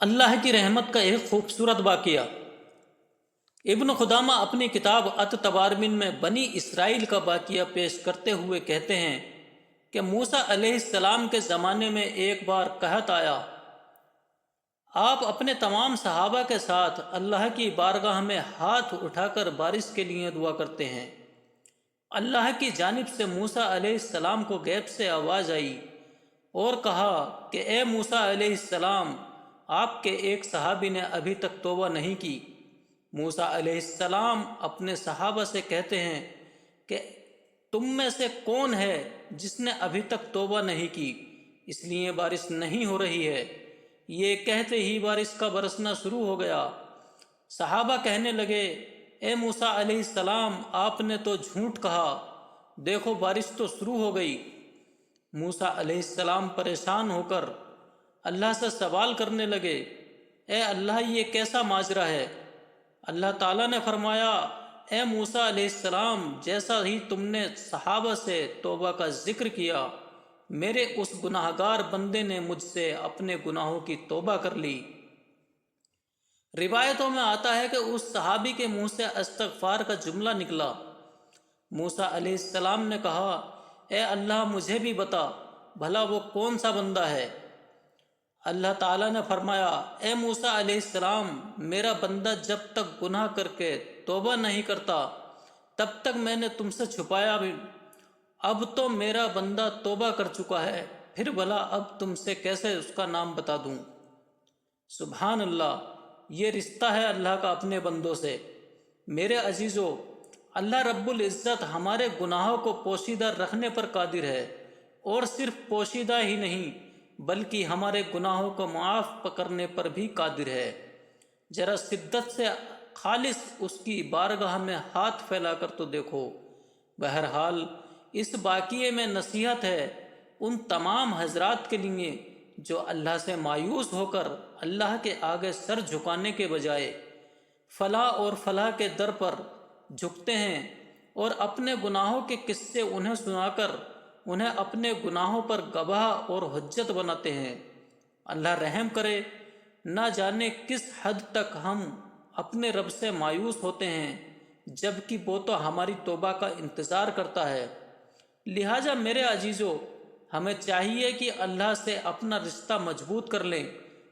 اللہ کی رحمت کا ایک خوبصورت واقعہ۔ ابن خدامہ اپنی کتاب التبارمین میں بنی اسرائیل کا واقعہ پیش کرتے ہوئے کہتے ہیں کہ موسیٰ علیہ السلام کے زمانے میں ایک بار قحط آیا۔ آپ اپنے تمام صحابہ کے ساتھ اللہ کی بارگاہ میں ہاتھ اٹھا کر بارش کے لیے دعا کرتے ہیں۔ اللہ کی جانب سے موسیٰ علیہ السلام کو غیب سے آواز آئی اور کہا کہ اے موسیٰ علیہ السلام، آپ کے ایک صحابی نے ابھی تک توبہ نہیں کی۔ موسیٰ علیہ السلام اپنے صحابہ سے کہتے ہیں کہ تم میں سے کون ہے جس نے ابھی تک توبہ نہیں کی، اس لیے بارش نہیں ہو رہی ہے۔ یہ کہتے ہی بارش کا برسنا شروع ہو گیا۔ صحابہ کہنے لگے، اے موسیٰ علیہ السلام، آپ نے تو جھوٹ کہا، دیکھو بارش تو شروع ہو گئی۔ موسیٰ علیہ السلام پریشان ہو کر اللہ سے سوال کرنے لگے، اے اللہ، یہ کیسا ماجرا ہے؟ اللہ تعالیٰ نے فرمایا، اے موسیٰ علیہ السلام، جیسا ہی تم نے صحابہ سے توبہ کا ذکر کیا، میرے اس گناہ گار بندے نے مجھ سے اپنے گناہوں کی توبہ کر لی۔ روایتوں میں آتا ہے کہ اس صحابی کے منہ سے استغفار کا جملہ نکلا۔ موسیٰ علیہ السلام نے کہا، اے اللہ، مجھے بھی بتا، بھلا وہ کون سا بندہ ہے؟ اللہ تعالیٰ نے فرمایا، اے موسیٰ علیہ السلام، میرا بندہ جب تک گناہ کر کے توبہ نہیں کرتا تب تک میں نے تم سے چھپایا بھی۔ اب تو میرا بندہ توبہ کر چکا ہے، پھر بھلا اب تم سے کیسے اس کا نام بتا دوں؟ سبحان اللہ، یہ رشتہ ہے اللہ کا اپنے بندوں سے۔ میرے عزیزو، اللہ رب العزت ہمارے گناہوں کو پوشیدہ رکھنے پر قادر ہے، اور صرف پوشیدہ ہی نہیں بلکہ ہمارے گناہوں کو معاف کرنے پر بھی قادر ہے۔ ذرا شدت سے خالص اس کی بارگاہ میں ہاتھ پھیلا کر تو دیکھو۔ بہرحال اس واقعے میں نصیحت ہے ان تمام حضرات کے لیے جو اللہ سے مایوس ہو کر اللہ کے آگے سر جھکانے کے بجائے فلاح اور فلاح کے در پر جھکتے ہیں اور اپنے گناہوں کے قصے انہیں سنا کر انہیں اپنے گناہوں پر گواہ اور حجت بناتے ہیں۔ اللہ رحم کرے، نہ جانے کس حد تک ہم اپنے رب سے مایوس ہوتے ہیں جبکہ وہ تو ہماری توبہ کا انتظار کرتا ہے۔ لہٰذا میرے عزیزو، ہمیں چاہیے کہ اللہ سے اپنا رشتہ مضبوط کر لیں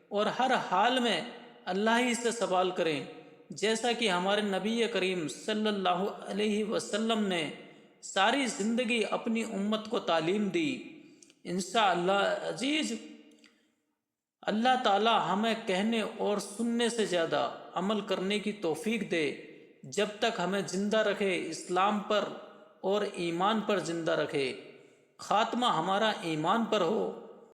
اور ہر حال میں اللہ ہی سے سوال کریں، جیسا کہ ہمارے نبی کریم صلی اللہ علیہ وسلم نے ساری زندگی اپنی امت کو تعلیم دی۔ انشاءاللہ عزیز، اللہ تعالی ہمیں کہنے اور سننے سے زیادہ عمل کرنے کی توفیق دے۔ جب تک ہمیں زندہ رکھے، اسلام پر اور ایمان پر زندہ رکھے۔ خاتمہ ہمارا ایمان پر ہو۔